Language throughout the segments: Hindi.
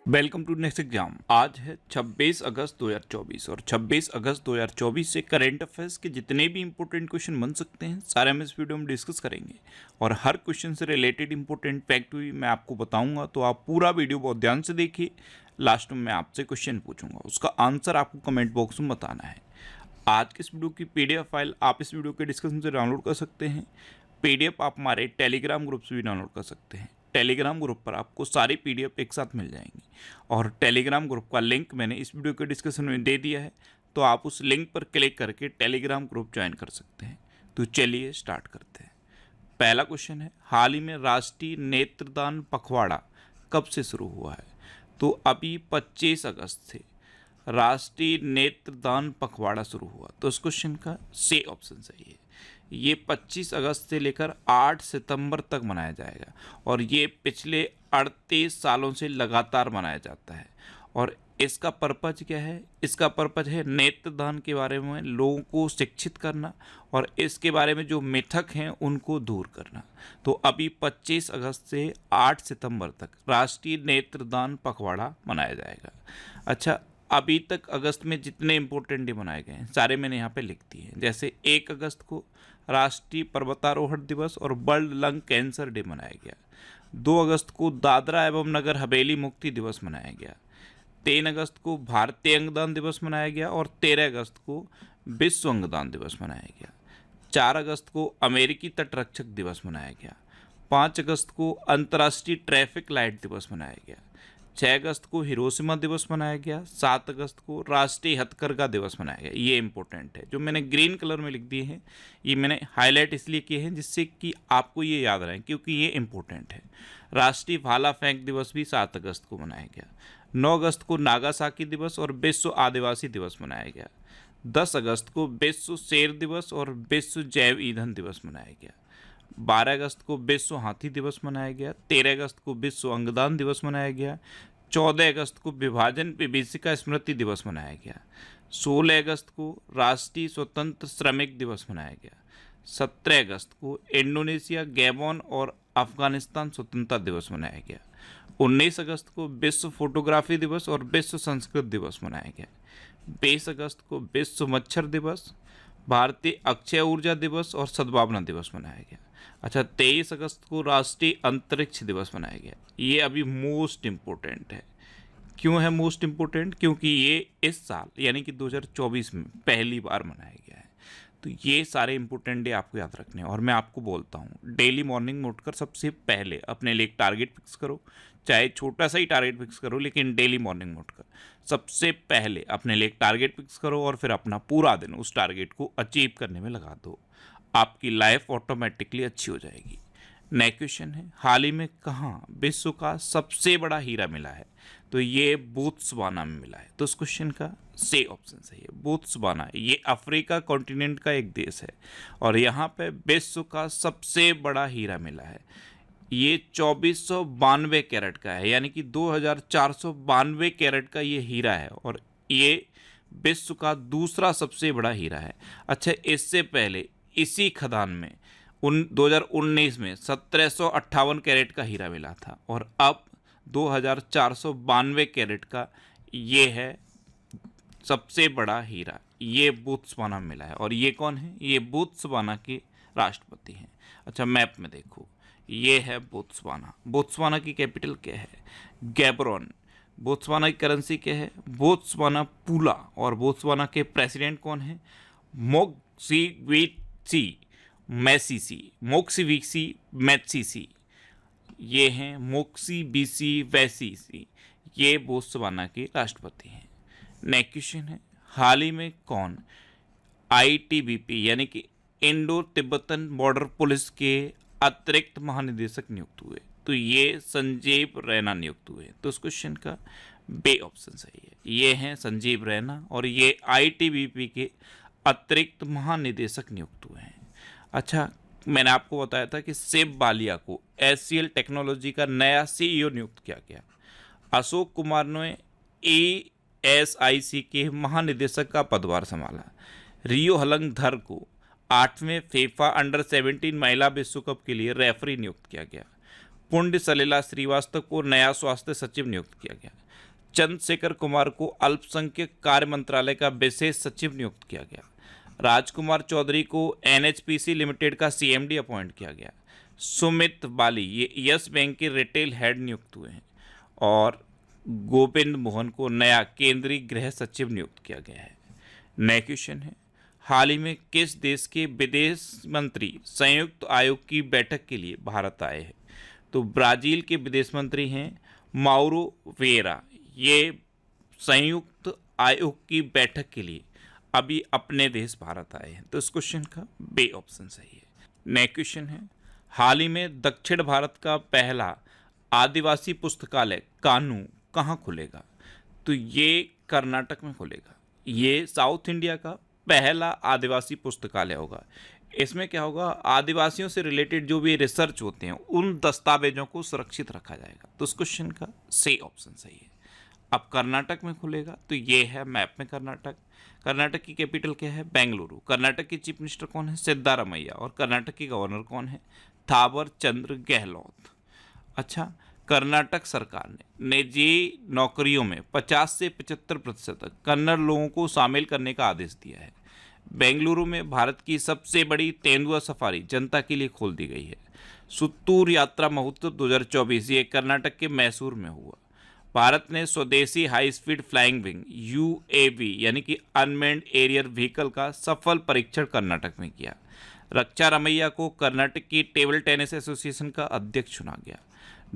Welcome to next exam. आज है 26 अगस्त 2024 और 26 अगस्त 2024 से करंट अफेयर्स के जितने भी इंपॉर्टेंट क्वेश्चन बन सकते हैं सारे हम इस वीडियो में डिस्कस करेंगे और हर क्वेश्चन से रिलेटेड इंपॉर्टेंट फैक्ट भी मैं आपको बताऊंगा, तो आप पूरा वीडियो बहुत ध्यान से देखिए। लास्ट में मैं आपसे क्वेश्चन पूछूंगा, उसका आंसर आपको कमेंट बॉक्स में बताना है। आज के इस वीडियो की PDF फाइल आप इस वीडियो के डिस्क्रिप्शन से डाउनलोड कर सकते हैं। PDF आप हमारे टेलीग्राम ग्रुप से भी डाउनलोड कर सकते हैं। टेलीग्राम ग्रुप पर आपको सारी PDF एक साथ मिल जाएंगी और टेलीग्राम ग्रुप का लिंक मैंने इस वीडियो के डिस्क्रिप्शन में दे दिया है, तो आप उस लिंक पर क्लिक करके टेलीग्राम ग्रुप ज्वाइन कर सकते हैं। तो चलिए स्टार्ट करते हैं। पहला क्वेश्चन है, हाल ही में राष्ट्रीय नेत्रदान पखवाड़ा कब से शुरू हुआ है? तो अभी 25 अगस्त से राष्ट्रीय नेत्रदान पखवाड़ा शुरू हुआ। तो इस क्वेश्चन का सी ऑप्शन सही है। ये 25 अगस्त से लेकर 8 सितंबर तक मनाया जाएगा और ये पिछले 38 सालों से लगातार मनाया जाता है। और इसका पर्पज क्या है? इसका पर्पज है नेत्रदान के बारे में लोगों को शिक्षित करना और इसके बारे में जो मिथक हैं उनको दूर करना। तो अभी 25 अगस्त से 8 सितंबर तक राष्ट्रीय नेत्रदान पखवाड़ा मनाया जाएगा। अच्छा, अभी तक अगस्त में जितने इम्पोर्टेंट डे मनाए गए हैं सारे मैंने यहाँ पे लिख दिए हैं। जैसे 1 अगस्त को राष्ट्रीय पर्वतारोहण दिवस और वर्ल्ड लंग कैंसर डे मनाया गया। 2 अगस्त को दादरा एवं नगर हवेली मुक्ति दिवस मनाया गया। 3 अगस्त को भारतीय अंगदान दिवस मनाया गया और 13 अगस्त को विश्व अंगदान दिवस मनाया गया। 4 अगस्त को अमेरिकी तटरक्षक दिवस मनाया गया। 5 अगस्त को अंतर्राष्ट्रीय ट्रैफिक लाइट दिवस मनाया गया। 6 अगस्त को हिरोशिमा दिवस मनाया गया। 7 अगस्त को राष्ट्रीय हथकरघा दिवस मनाया गया। ये इंपॉर्टेंट है, जो मैंने ग्रीन कलर में लिख दिए हैं ये मैंने हाईलाइट इसलिए किए हैं जिससे कि आपको ये याद रहे, क्योंकि ये इंपॉर्टेंट है। राष्ट्रीय भाला फेंक दिवस भी 7 अगस्त को मनाया गया। 9 अगस्त को नागासाकी दिवस और विश्व आदिवासी दिवस मनाया गया। 10 अगस्त को विश्व शेर दिवस और विश्व जैव ईंधन दिवस मनाया गया। 12 अगस्त को विश्व हाथी दिवस मनाया गया। 13 अगस्त को विश्व अंगदान दिवस मनाया गया। 14 अगस्त को विभाजन विभीषिका स्मृति दिवस मनाया गया। 16 अगस्त को राष्ट्रीय स्वतंत्र श्रमिक दिवस मनाया गया। 17 अगस्त को इंडोनेशिया, गैबोन और अफगानिस्तान स्वतंत्रता दिवस मनाया गया। 19 अगस्त को विश्व फोटोग्राफी दिवस और विश्व संस्कृत दिवस मनाया गया। 20 अगस्त को विश्व मच्छर दिवस, भारतीय अक्षय ऊर्जा दिवस और सद्भावना दिवस मनाया गया। अच्छा, 23 अगस्त को राष्ट्रीय अंतरिक्ष दिवस मनाया गया। ये अभी मोस्ट इम्पोर्टेंट है। क्यों है मोस्ट इम्पोर्टेंट? क्योंकि ये इस साल यानी कि 2024 में पहली बार मनाया गया है। तो ये सारे इंपॉर्टेंट डे आपको याद रखने हैं और मैं आपको बोलता हूँ, डेली मॉर्निंग में उठकर सबसे पहले अपने लिए एक टारगेट फिक्स करो, चाहे छोटा सा ही टारगेट फिक्स करो, लेकिन डेली मॉर्निंग में उठकर सबसे पहले अपने लिए एक टारगेट फिक्स करो और फिर अपना पूरा दिन उस टारगेट को अचीव करने में लगा दो। आपकी लाइफ ऑटोमेटिकली अच्छी हो जाएगी। नेक्स्ट क्वेश्चन है, हाल ही में कहाँ विश्व का सबसे बड़ा हीरा मिला है? तो ये बोत्सवाना में मिला है। तो इस क्वेश्चन का सी ऑप्शन सही है, बोत्सवाना। ये अफ्रीका कॉन्टिनेंट का एक देश है और यहाँ पे विश्व का सबसे बड़ा हीरा मिला है। ये 2492 कैरेट का है, यानी कि 2492 कैरेट का ये हीरा है और ये विश्व का दूसरा सबसे बड़ा हीरा है। अच्छा, इससे पहले इसी खदान में 2019 में 1758 कैरेट का हीरा मिला था और अब 2492 कैरेट का ये है सबसे बड़ा हीरा। ये बोत्सवाना में मिला है और ये कौन है? ये बोत्सवाना के राष्ट्रपति हैं। अच्छा, मैप में देखो, ये है बोत्सवाना। बोत्सवाना की कैपिटल क्या है? गैबरोन। बोत्सवाना की करेंसी क्या है? बोत्सवाना पूला। और बोत्सवाना के प्रेसिडेंट कौन है? मोक्सिविक्सी मैत्सीसी। ये हैं मोक्सिविक्सी मैत्सीसी। ये बोत्सवाना के राष्ट्रपति हैं। नेक्स्ट क्वेश्चन है, हाल ही में कौन ITBP यानी कि इंडो तिब्बतन बॉर्डर पुलिस के अतिरिक्त महानिदेशक नियुक्त हुए? तो ये संजीव रैना नियुक्त हुए। तो इस क्वेश्चन का बे ऑप्शन सही है। ये हैं संजीव रैना और ये ITBP के अतिरिक्त महानिदेशक नियुक्त हुए हैं। अच्छा, मैंने आपको बताया था कि शिव बालिया को HCL टेक्नोलॉजी का नया CEO नियुक्त किया गया। अशोक कुमार ने ASIC के महानिदेशक का पदभार संभाला। रियो हलंगधर को 8वें फीफा अंडर 17 महिला विश्व कप के लिए रेफरी नियुक्त किया गया। पुण्य सलिला श्रीवास्तव को नया स्वास्थ्य सचिव नियुक्त किया गया। चंद्रशेखर कुमार को अल्पसंख्यक कार्य मंत्रालय का विशेष सचिव नियुक्त किया गया। राजकुमार चौधरी को एनएचपीसी लिमिटेड का सीएमडी अपॉइंट किया गया। सुमित बाली ये यस बैंक के रिटेल हेड नियुक्त हुए हैं। और गोविंद मोहन को नया केंद्रीय गृह सचिव नियुक्त किया गया है। नया क्वेश्चन है, हाल ही में किस देश के विदेश मंत्री संयुक्त आयोग की बैठक के लिए भारत आए हैं? तो ब्राजील के विदेश मंत्री हैं माउरो वेरा। ये संयुक्त आयोग की बैठक के लिए अभी अपने देश भारत आए हैं। तो इस क्वेश्चन का बे ऑप्शन सही है। नेक्स्ट क्वेश्चन है, हाल ही में दक्षिण भारत का पहला आदिवासी पुस्तकालय कानू कहाँ खुलेगा? तो ये कर्नाटक में खुलेगा। ये साउथ इंडिया का पहला आदिवासी पुस्तकालय होगा। इसमें क्या होगा, आदिवासियों से रिलेटेड जो भी रिसर्च होते हैं उन दस्तावेजों को सुरक्षित रखा जाएगा। तो इस क्वेश्चन का सी ऑप्शन सही है। अब कर्नाटक में खुलेगा, तो ये है मैप में कर्नाटक। कर्नाटक की कैपिटल क्या है? बेंगलुरु। कर्नाटक के चीफ मिनिस्टर कौन है? सिद्धारमैया। और कर्नाटक के गवर्नर कौन है? थावर चंद्र गहलोत। अच्छा, कर्नाटक सरकार ने निजी नौकरियों में 50 से 75% तक कन्नड़ लोगों को शामिल करने का आदेश दिया है। बेंगलुरु में भारत की सबसे बड़ी तेंदुआ सफारी जनता के लिए खोल दी गई है। सुत्तूर यात्रा महोत्सव 2024 ये कर्नाटक के मैसूर में हुआ। भारत ने स्वदेशी high speed flying wing UAV यानी कि अनमैन्ड एरियर व्हीकल का सफल परीक्षण कर्नाटक में किया। रक्षा रमैया को कर्नाटक की टेबल टेनिस एसोसिएशन का अध्यक्ष चुना गया।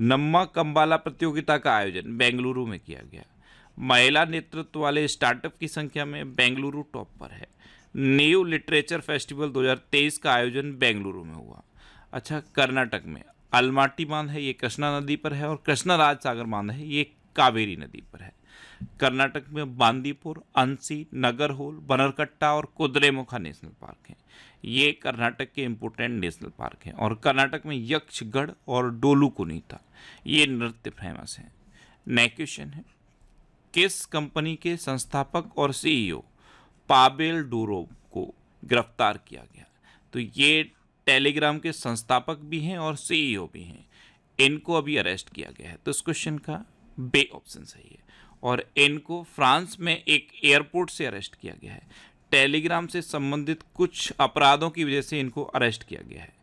नम्मा कंबाला प्रतियोगिता का आयोजन बेंगलुरु में किया गया। महिला नेतृत्व वाले स्टार्टअप की संख्या में बेंगलुरु टॉप पर है। न्यू लिटरेचर फेस्टिवल 2023 का आयोजन बेंगलुरु में हुआ। अच्छा, कर्नाटक में अलमाटी बांध है, ये कृष्णा नदी पर है। और कृष्णा राज सागर बांध है, ये कावेरी नदी पर है। कर्नाटक में बांदीपुर, अंसी, नगरहोल, बनरकट्टा और कुद्रेमुखा नेशनल पार्क हैं। ये कर्नाटक के इम्पोर्टेंट नेशनल पार्क हैं। और कर्नाटक में यक्षगढ़ और डोलू कुनीता ये नृत्य फेमस हैं। नेक्स्ट क्वेश्चन है, किस कंपनी के संस्थापक और सीईओ पावेल डुरोव को गिरफ्तार किया गया? तो ये टेलीग्राम के संस्थापक भी हैं और सीईओ भी हैं। इनको अभी अरेस्ट किया गया है। तो इस क्वेश्चन का बे ऑप्शन सही है। और इनको फ्रांस में एक एयरपोर्ट से अरेस्ट किया गया है। टेलीग्राम से संबंधित कुछ अपराधों की वजह से इनको अरेस्ट किया गया है।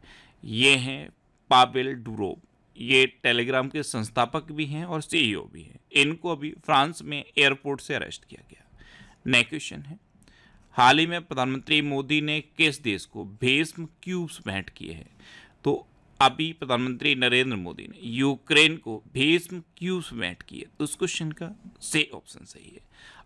ये हैं पावेल डुरोव। ये टेलीग्राम के संस्थापक भी हैं और सीईओ भी हैं। इनको अभी फ्रांस में एयरपोर्ट से अरेस्ट किया गया। नेक्स्ट क्वेश्चन है, हाल ही में प्रधानमंत्री मोदी ने किस देश को भीष्म क्यूब्स भेंट किए हैं? तो अभी प्रधानमंत्री नरेंद्र मोदी ने यूक्रेन को भीष्म क्यूब्स भेंट किए। तो उस क्वेश्चन का से ऑप्शन सही है।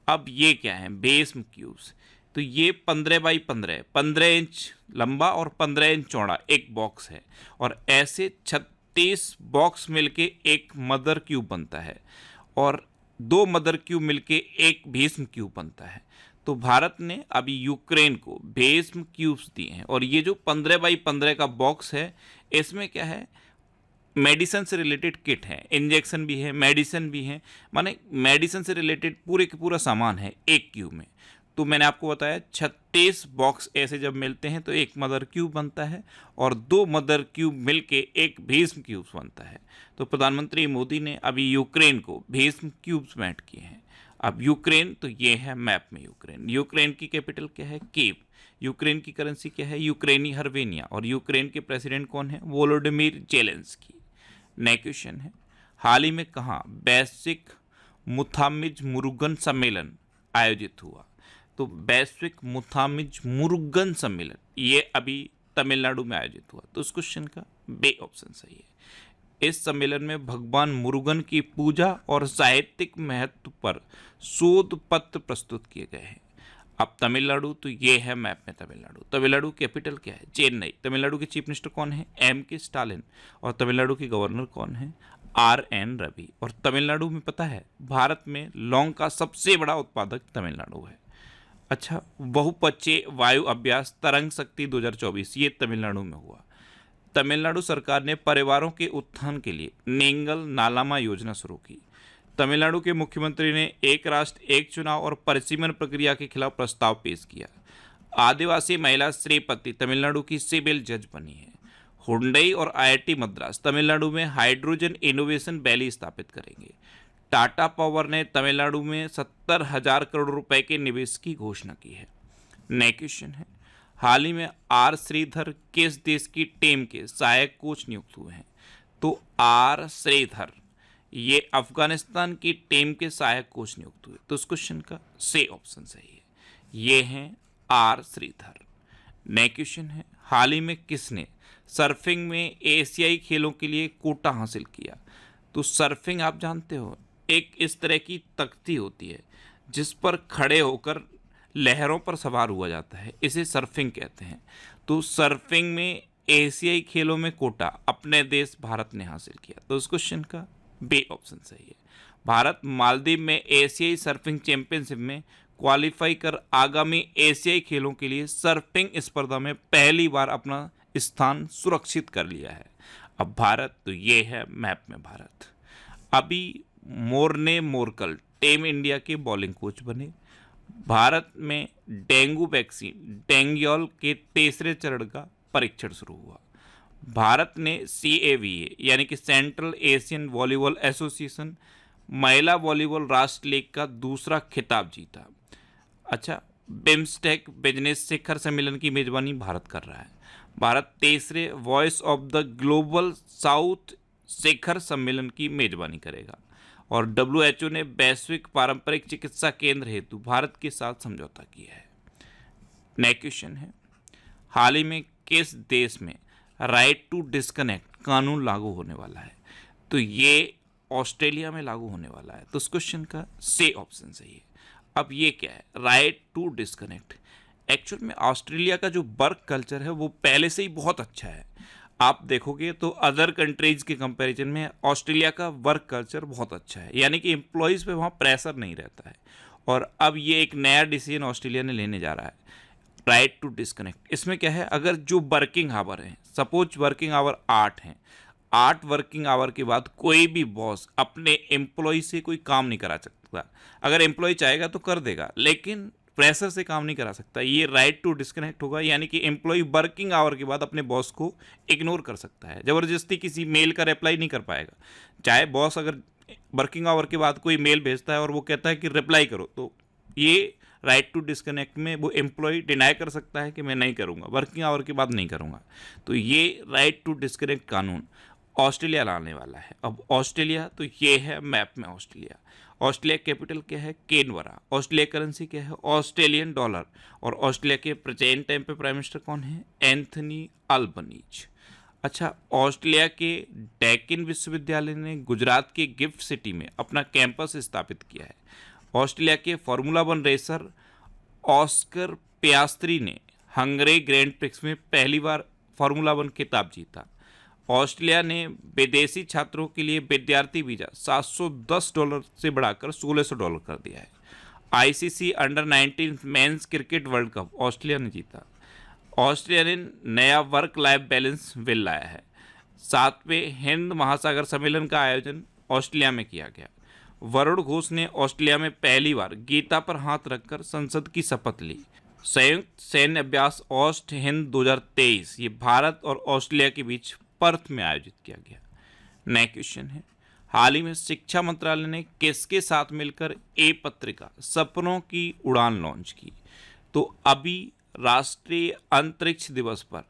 अब ये क्या है भीष्म क्यूब्स? तो ये 15 इंच लंबा और 15 इंच चौड़ा एक बॉक्स है। और ऐसे 36 बॉक्स मिलके एक मदर क्यूब बनता है और 2 मदर क्यूब मिलके एक भीष्म क्यूब बनता है। तो भारत ने अभी यूक्रेन को भीष्म क्यूब्स दिए हैं। और ये जो 15x15 का बॉक्स है, इसमें क्या है, मेडिसिन से रिलेटेड किट है, इंजेक्शन भी है, मेडिसिन भी है, माने मेडिसिन से रिलेटेड पूरे के पूरा सामान है एक क्यूब में। तो मैंने आपको बताया 36 बॉक्स ऐसे जब मिलते हैं तो एक मदर क्यूब बनता है और 2 मदर क्यूब मिलके एक भीष्म क्यूब बनता है। तो प्रधानमंत्री मोदी ने अभी यूक्रेन को भीष्म क्यूब्स भेंट किए हैं। अब यूक्रेन, तो ये है मैप में यूक्रेन। यूक्रेन की कैपिटल क्या है? कीव। यूक्रेन की करेंसी क्या है? यूक्रेनी हर्वेनिया। और यूक्रेन के प्रेसिडेंट कौन है? Volodymyr Zelensky. नेक्स्ट क्वेश्चन है, हाल ही में कहाँ वैश्विक मुथामिज मुरुगन सम्मेलन आयोजित हुआ? तो वैश्विक मुथामिज मुरुगन सम्मेलन ये अभी तमिलनाडु में आयोजित हुआ। तो उस क्वेश्चन का बे ऑप्शन सही है। इस सम्मेलन में भगवान मुरुगन की पूजा और साहित्यिक महत्व पर शोध पत्र प्रस्तुत किए गए हैं। अब तमिलनाडु, तो ये है मैप में तमिलनाडु। तमिलनाडु कैपिटल क्या है? चेन्नई। तमिलनाडु के चीफ मिनिस्टर कौन है? M.K. स्टालिन। और तमिलनाडु के गवर्नर कौन है? R.N. रवि। और तमिलनाडु में पता है भारत में लौंग का सबसे बड़ा उत्पादक तमिलनाडु है। अच्छा, बहुपक्षीय वायु अभ्यास तरंग शक्ति 2024 ये तमिलनाडु में हुआ। तमिलनाडु सरकार ने परिवारों के उत्थान के लिए नेंगल नालामा योजना शुरू की। तमिलनाडु के मुख्यमंत्री ने एक राष्ट्र एक चुनाव और परिसीमन प्रक्रिया के खिलाफ प्रस्ताव पेश किया। आदिवासी महिला श्रीपति तमिलनाडु की सिविल जज बनी है। हुंडई और आईआईटी मद्रास तमिलनाडु में हाइड्रोजन इनोवेशन वैली स्थापित करेंगे। टाटा पावर ने तमिलनाडु में 70,000 करोड़ रुपए के निवेश की घोषणा की है। नेक्स्ट क्वेश्चन है, हाल ही में आर श्रीधर किस देश की टीम के सहायक कोच नियुक्त हुए हैं? तो आर श्रीधर ये अफगानिस्तान की टीम के सहायक कोच नियुक्त हुए। तो इस क्वेश्चन का सी ऑप्शन सही है, ये हैं आर श्रीधर। नेक्स्ट क्वेश्चन है, हाल ही में किसने सर्फिंग में एशियाई खेलों के लिए कोटा हासिल किया? तो सर्फिंग आप जानते हो एक इस तरह की तख्ती होती है जिस पर खड़े होकर लहरों पर सवार हुआ जाता है, इसे सर्फिंग कहते हैं। तो सर्फिंग में एशियाई खेलों में कोटा अपने देश भारत ने हासिल किया। तो इस क्वेश्चन का बी ऑप्शन सही है। भारत मालदीव में एशियाई सर्फिंग चैंपियनशिप में क्वालिफाई कर आगामी एशियाई खेलों के लिए सर्फिंग स्पर्धा में पहली बार अपना स्थान सुरक्षित कर लिया है। अब भारत, तो ये है मैप में भारत। अभी मोरने मोरकल टीम इंडिया के बॉलिंग कोच बने। भारत में डेंगू वैक्सीन डेंग्यूल के तीसरे चरण का परीक्षण शुरू हुआ। भारत ने CAVA यानी कि सेंट्रल एशियन वॉलीबॉल एसोसिएशन महिला वॉलीबॉल राष्ट्र लीग का दूसरा खिताब जीता। अच्छा, बिम्स्टेक बिजनेस शिखर सम्मेलन की मेजबानी भारत कर रहा है। भारत तीसरे voice of the global south शिखर सम्मेलन की मेजबानी करेगा। और WHO ने वैश्विक पारंपरिक चिकित्सा केंद्र हेतु भारत के साथ समझौता किया है। नेक्स्ट क्वेश्चन है, हाल ही में किस देश में राइट टू डिस्कनेक्ट कानून लागू होने वाला है? तो ये ऑस्ट्रेलिया में लागू होने वाला है। तो इस क्वेश्चन का सी ऑप्शन सही है। अब ये क्या है राइट टू डिस्कनेक्ट? एक्चुअल में ऑस्ट्रेलिया का जो वर्क कल्चर है वो पहले से ही बहुत अच्छा है। आप देखोगे तो अदर कंट्रीज के कंपैरिजन में ऑस्ट्रेलिया का वर्क कल्चर बहुत अच्छा है, यानी कि एम्प्लॉयज़ पे वहाँ प्रेशर नहीं रहता है। और अब ये एक नया डिसीजन ऑस्ट्रेलिया ने लेने जा रहा है, राइट टू डिस्कनेक्ट। इसमें क्या है, अगर जो वर्किंग आवर हैं, सपोज वर्किंग आवर 8 हैं, 8 वर्किंग आवर के बाद कोई भी बॉस अपने एम्प्लॉय से कोई काम नहीं करा सकता। अगर एम्प्लॉय चाहेगा तो कर देगा, लेकिन प्रेशर से काम नहीं करा सकता। ये राइट टू डिस्कनेक्ट होगा, यानी कि एम्प्लॉय वर्किंग आवर के बाद अपने बॉस को इग्नोर कर सकता है। ज़बरदस्ती किसी मेल का रिप्लाई नहीं कर पाएगा। चाहे बॉस अगर वर्किंग आवर के बाद कोई मेल भेजता है और वो कहता है कि रिप्लाई करो, तो ये राइट टू डिस्कनेक्ट में वो एम्प्लॉय डिनाई कर सकता है कि मैं नहीं करूँगा, वर्किंग आवर के बाद नहीं करूँगा। तो ये राइट टू डिस्कनेक्ट कानून ऑस्ट्रेलिया लाने वाला है। अब ऑस्ट्रेलिया, तो ये है मैप में ऑस्ट्रेलिया। ऑस्ट्रेलिया कैपिटल क्या है? कैनबरा। ऑस्ट्रेलिया करेंसी क्या है? Australian dollar. और ऑस्ट्रेलिया के प्रेजेंट टाइम पे प्राइम मिनिस्टर कौन है? Anthony Albanese. अच्छा, ऑस्ट्रेलिया के डेकिन विश्वविद्यालय ने गुजरात के गिफ्ट सिटी में अपना कैंपस स्थापित किया है। ऑस्ट्रेलिया के फार्मूला 1 रेसर ऑस्कर पियास्त्री ने हंगरी ग्रैंड प्रिक्स में पहली बार फार्मूला 1 खिताब जीता। ऑस्ट्रेलिया ने विदेशी छात्रों के लिए विद्यार्थी वीज़ा $710 से बढ़ाकर $1600 कर दिया है। ICC under 19 men's cricket world cup Australia ने जीता। ऑस्ट्रेलिया ने नया वर्क लाइफ बैलेंस बिल लाया है। 7वें हिंद महासागर सम्मेलन का आयोजन ऑस्ट्रेलिया में किया गया। वरुण घोष ने ऑस्ट्रेलिया में पहली बार गीता पर हाथ रखकर संसद की शपथ ली। संयुक्त सैन्य अभ्यास ऑस्ट हिंद 2023 ये भारत और ऑस्ट्रेलिया के बीच पर्थ में आयोजित किया गया। नेक्स्ट क्वेश्चन है, हाल ही में शिक्षा मंत्रालय ने किसके साथ मिलकर पत्रिका सपनों की उड़ान लॉन्च की? तो अभी राष्ट्रीय अंतरिक्ष दिवस पर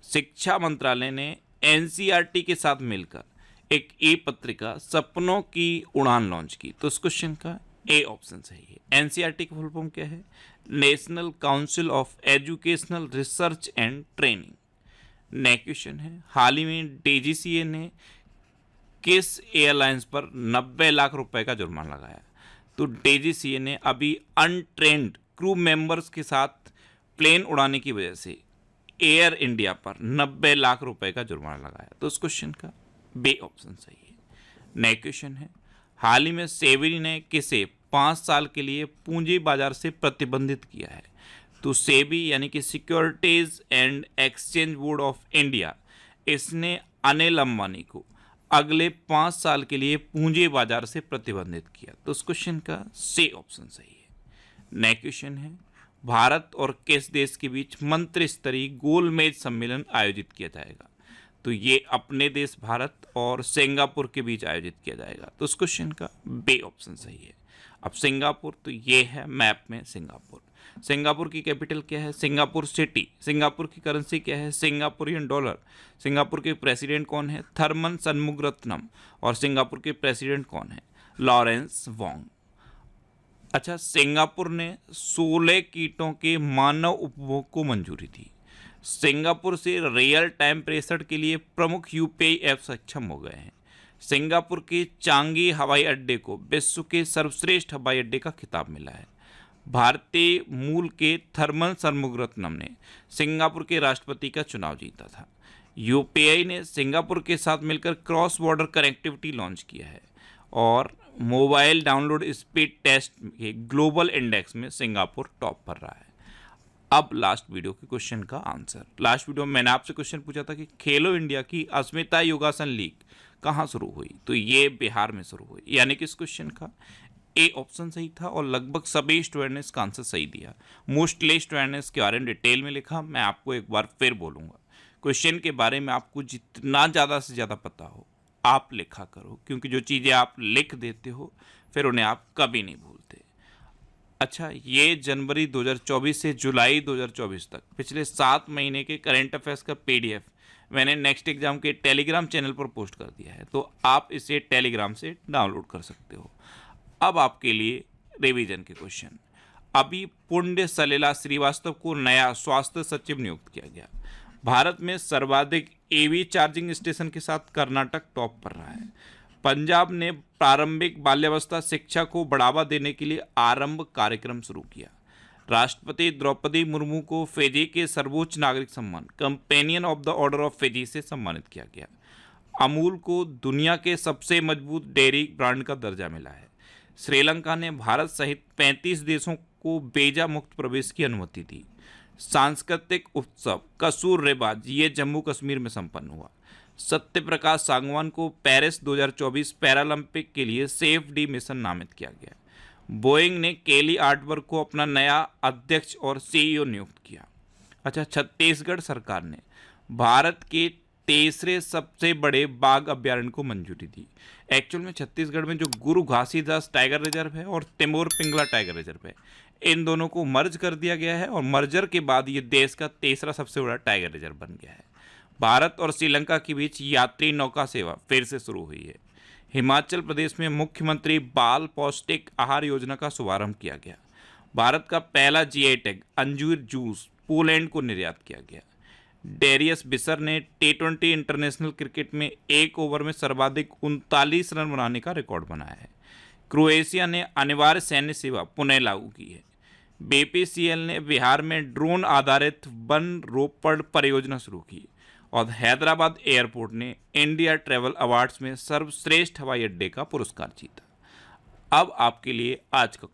शिक्षा मंत्रालय ने NCERT के साथ मिलकर एक पत्रिका सपनों की उड़ान लॉन्च की। तो इस क्वेश्चन का ए ऑप्शन सही है। NCERT का फुल फॉर्म क्या है? National council of educational research and training. Next question है, हाल ही में DGCA ने किस एयरलाइंस पर 90 लाख रुपए का जुर्माना लगाया? तो DGCA ने अभी अनट्रेंड क्रू मेंबर्स के साथ प्लेन उड़ाने की वजह से एयर इंडिया पर 90 लाख रुपए का जुर्माना लगाया। तो इस क्वेश्चन का बी ऑप्शन सही है। नेक्स्ट क्वेश्चन है, हाल ही में सेबी ने किसे 5 साल के लिए पूंजी बाजार से प्रतिबंधित किया है? तो सेबी यानी कि securities and exchange board of India, इसने अनिल अंबानी को अगले 5 साल के लिए पूंजी बाजार से प्रतिबंधित किया। तो इस क्वेश्चन का सी ऑप्शन सही है। नेक्स्ट क्वेश्चन है, भारत और किस देश के बीच मंत्री स्तरीय गोलमेज सम्मेलन आयोजित किया जाएगा? तो ये अपने देश भारत और सिंगापुर के बीच आयोजित किया जाएगा। तो उस क्वेश्चन का बी ऑप्शन सही है। अब सिंगापुर, तो ये है मैप में सिंगापुर। सिंगापुर की कैपिटल क्या है? Singapore city. सिंगापुर की करेंसी क्या है? Singaporean dollar. सिंगापुर के प्रेसिडेंट कौन है? थर्मन शनमुगारत्नम। और सिंगापुर के प्रेसिडेंट कौन है? Lawrence Wong. अच्छा, सिंगापुर ने 16 कीटों के मानव उपभोग को मंजूरी दी। सिंगापुर से रियल टाइम प्रेषण के लिए प्रमुख यूपीआई ऐप सक्षम हो गए हैं। सिंगापुर के चांगी हवाई अड्डे को विश्व के सर्वश्रेष्ठ हवाई अड्डे का खिताब मिला है। भारतीय मूल के थर्मन शनमुगारत्नम ने सिंगापुर के राष्ट्रपति का चुनाव जीता था। यूपीआई ने सिंगापुर के साथ मिलकर क्रॉस बॉर्डर कनेक्टिविटी लॉन्च किया है और मोबाइल डाउनलोड स्पीड टेस्ट के ग्लोबल इंडेक्स में सिंगापुर टॉप पर रहा है। अब लास्ट वीडियो के क्वेश्चन का आंसर। लास्ट वीडियो में मैंने आपसे क्वेश्चन पूछा था कि खेलो इंडिया की अस्मिता योगासन लीग कहाँ शुरू हुई? तो ये बिहार में शुरू हुई। यानी कि इस क्वेश्चन का ए ऑप्शन सही था और लगभग सभी स्टूडेंट ने इसका आंसर सही दिया। मोस्टली स्टूडेंट ने इसके बारे में डिटेल में लिखा। मैं आपको एक बार फिर बोलूँगा, क्वेश्चन के बारे में आपको जितना ज़्यादा से ज़्यादा पता हो आप लिखा करो, क्योंकि जो चीज़ें आप लिख देते हो फिर उन्हें आप कभी नहीं भूलते। अच्छा, ये जनवरी 2024 से जुलाई 2024 तक पिछले 7 महीने के करंट अफेयर्स का पीडीएफ मैंने नेक्स्ट एग्जाम के टेलीग्राम चैनल पर पोस्ट कर दिया है, तो आप इसे टेलीग्राम से डाउनलोड कर सकते हो। अब आपके लिए रिवीजन के क्वेश्चन। अभी पुण्य सलिला श्रीवास्तव को नया स्वास्थ्य सचिव नियुक्त किया गया। भारत में सर्वाधिक ईवी चार्जिंग स्टेशन के साथ कर्नाटक टॉप पर रहा है। पंजाब ने प्रारंभिक बाल्यावस्था शिक्षा को बढ़ावा देने के लिए आरंभ कार्यक्रम शुरू किया। राष्ट्रपति द्रौपदी मुर्मू को फिजी के सर्वोच्च नागरिक सम्मान companion of the order of Fiji से सम्मानित किया गया। अमूल को दुनिया के सबसे मजबूत डेयरी ब्रांड का दर्जा मिला है। श्रीलंका ने भारत सहित 35 देशों को वीजा मुक्त प्रवेश की अनुमति दी। सांस्कृतिक उत्सव कसूर रेबाज ये जम्मू कश्मीर में संपन्न हुआ। सत्य प्रकाश सांगवान को पेरिस 2024 पैरालंपिक के लिए सेफ डी मिशन नामित किया गया। बोइंग ने केली आर्टवर्क को अपना नया अध्यक्ष और सीईओ नियुक्त किया। अच्छा, छत्तीसगढ़ सरकार ने भारत के तीसरे सबसे बड़े बाघ अभ्यारण्य को मंजूरी दी। एक्चुअल में छत्तीसगढ़ में जो गुरु घासीदास टाइगर रिजर्व है और तिमोर पिंगला टाइगर रिजर्व है, इन दोनों को मर्ज कर दिया गया है और मर्जर के बाद ये देश का तीसरा सबसे बड़ा टाइगर रिजर्व बन गया है। भारत और श्रीलंका के बीच यात्री नौका सेवा फिर से शुरू हुई है। हिमाचल प्रदेश में मुख्यमंत्री बाल पौष्टिक आहार योजना का शुभारंभ किया गया। भारत का पहला जीआई टैग अंजीर जूस पोलैंड को निर्यात किया गया। डेरियस बिसर ने T20 इंटरनेशनल क्रिकेट में एक ओवर में सर्वाधिक 39 रन बनाने का रिकॉर्ड बनाया है। क्रोएशिया ने अनिवार्य सैन्य सेवा पुनः लागू की है। बीपीसीएल ने बिहार में ड्रोन आधारित वन रोपड़ परियोजना शुरू की और हैदराबाद एयरपोर्ट ने इंडिया ट्रैवल अवार्ड्स में सर्वश्रेष्ठ हवाई अड्डे का पुरस्कार जीता। अब आपके लिए आज का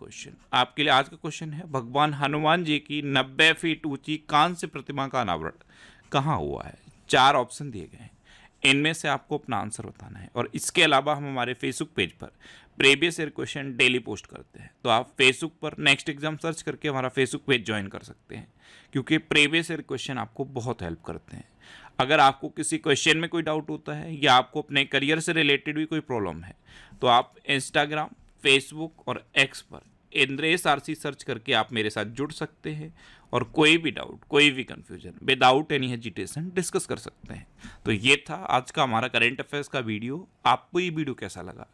क्वेश्चन है भगवान हनुमान जी की 90 फीट ऊंची कांस्य प्रतिमा का अनावरण कहाँ हुआ है? 4 ऑप्शन दिए गए हैं, इनमें से आपको अपना आंसर बताना है। और इसके अलावा हम हमारे फेसबुक पेज पर previous year question daily post करते हैं, तो आप फेसबुक पर नेक्स्ट एग्जाम सर्च करके हमारा फेसबुक पेज ज्वाइन कर सकते हैं, क्योंकि प्रीवियस ईयर क्वेश्चन आपको बहुत हेल्प करते हैं। अगर आपको किसी क्वेश्चन में कोई डाउट होता है या आपको अपने करियर से रिलेटेड भी कोई प्रॉब्लम है, तो आप इंस्टाग्राम, फेसबुक और एक्स पर इंद्रेश आरसी सर्च करके आप मेरे साथ जुड़ सकते हैं और कोई भी डाउट, कोई भी confusion without any hesitation discuss कर सकते हैं। तो ये था आज का हमारा करंट अफेयर्स का वीडियो। आपको ये वीडियो कैसा लगा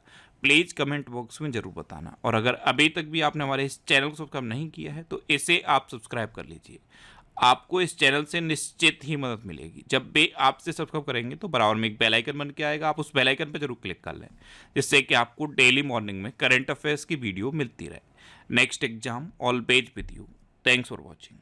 प्लीज़ कमेंट बॉक्स में ज़रूर बताना, और अगर अभी तक भी आपने हमारे इस चैनल को सब्सक्राइब नहीं किया है तो इसे आप सब्सक्राइब कर लीजिए। आपको इस चैनल से निश्चित ही मदद मिलेगी। जब भी आपसे सब्सक्राइब करेंगे तो बराबर में एक बेल आइकन बन के आएगा, आप उस बेल आइकन पर जरूर क्लिक कर लें, जिससे कि आपको डेली मॉर्निंग में करंट अफेयर्स की वीडियो मिलती रहे। Next exam always with you. Thanks for watching.